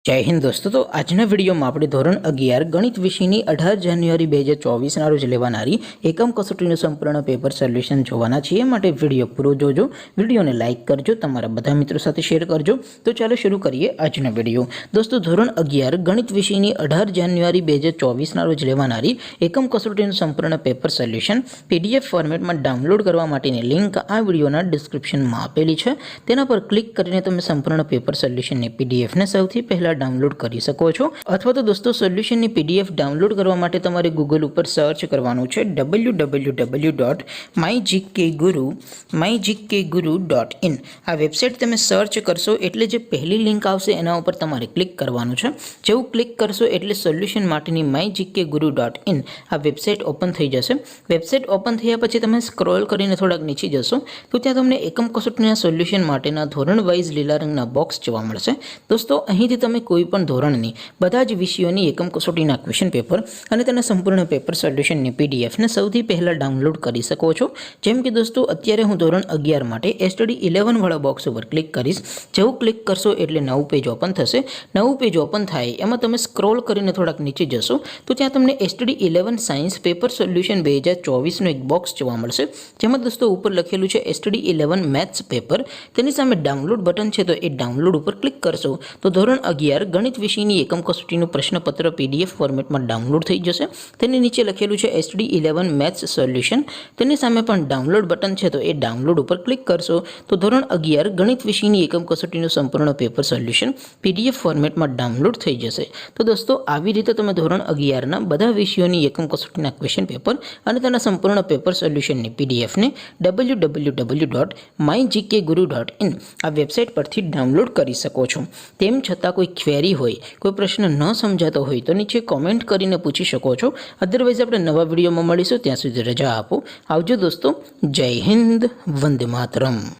जय हिंद दोस्तों। तो आजना वीडियो में આપણે ધોરણ 11 ગણિત વિષયની 18 જાન્યુઆરી 2024 ના રોજ લેવાનારી એકમ કસોટીનું સંપૂર્ણ પેપર સોલ્યુશન જોવાના છીએ। માટે વિડિયો પૂરો જોજો, વિડિયોને લાઈક કરજો, તમારા બધા મિત્રો સાથે શેર કરજો। તો ચાલો શરૂ કરીએ આજનો વિડિયો। દોસ્તો ધોરણ 11 ગણિત વિષયની 18 જાન્યુઆરી 2024 ના રોજ લેવાનારી એકમ કસોટીનું સંપૂર્ણ પેપર સોલ્યુશન PDF ફોર્મેટમાં ડાઉનલોડ કરવા માટેની લિંક આ વિડિયોના ડિસ્ક્રિપ્શનમાં આપેલી છે। તેના પર ક્લિક કરીને તમે સંપૂર્ણ પેપર સોલ્યુશનની PDF ને સૌથી પહેલા डाउनलॉड कर सको छो। अथवा तो दोस्तों सोल्यूशन की PDF डाउनलॉड करवा माटे तमारे गूगल पर सर्च करवानुं छे www.mygkguru.in। आ वेबसाइट तमे सर्च करशो एटले जे पहली लिंक आवशे एना उपर तमारे क्लिक करवानुं छे। जेवुं क्लिक करशो एटले सोल्यूशन माटेनी mygkguru.in आ वेबसाइट ओपन थई जशे। वेबसाइट ओपन थया पछी तमे स्क्रॉल करीने थोड़ाक नीचे जशो तो त्यां तमने एकम कसोटीना सोल्यूशन माटेना धोरण वाइज लीला रंगना बॉक्स जोवा मळशे। दोस्तों અહીંથી તમે કોઈપણ ધોરણની બધા જ વિષયોની એકમ કસોટીના ક્વેશ્ચન પેપર અને તેના સંપૂર્ણ પેપર સોલ્યુશનની PDF ને સૌથી પહેલા ડાઉનલોડ કરી શકો છો। જેમ કે દોસ્તો અત્યારે હું ધોરણ 11 માટે STD 11 વાળા બોક્સ ઉપર ક્લિક કરીશ। જેવું ક્લિક કરશો એટલે નવું પેજ ઓપન થશે। નવું પેજ ઓપન થાય એમાં તમે સ્ક્રોલ કરીને થોડાક નીચે જશો તો ત્યાં તમને STD 11 સાયન્સ પેપર સોલ્યુશન 2024 નું એક બોક્સ જોવા મળશે। જેમાં દોસ્તો ઉપર લખેલું છે STD 11 મેથ્સ પેપર। તેની સામે ડાઉનલોડ બટન છે તો એ ડાઉનલોડ ઉપર ક્લિક કરશો તો ધોરણ 11 ગણિત વિષયની એકમ કસોટીનું પ્રશ્નપત્ર PDF ફોર્મેટમાં ડાઉનલોડ થઈ જશે। તેની નીચે લખેલું છે STD 11 મેથ્સ સોલ્યુશન। તેની સામે પણ ડાઉનલોડ બટન છે તો એ ડાઉનલોડ ઉપર ક્લિક કરશો તો ધોરણ 11 ગણિત વિષયની એકમ કસોટીનું સંપૂર્ણ પેપર સોલ્યુશન PDF ફોર્મેટમાં ડાઉનલોડ થઈ જશે। તો દોસ્તો આવી રીતે તમે ધોરણ 11 ના બધા વિષયોની એકમ કસોટીના ક્વેશ્ચન પેપર અને તેના સંપૂર્ણ પેપર સોલ્યુશનની PDF ને www.mygkguru.in આ વેબસાઇટ પરથી ડાઉનલોડ કરી શકો છો। તેમ છતાં कोई क्वेरी होय, कोई प्रश्न न समझातो होय तो नीचे कॉमेंट करीने पूछी शको छो। अदरवाइज आपणे नवा विडियो में मळीशुं, त्यां सुधी रजा आपो। आवजो दोस्तों। जय हिंद, वंदे मातरम।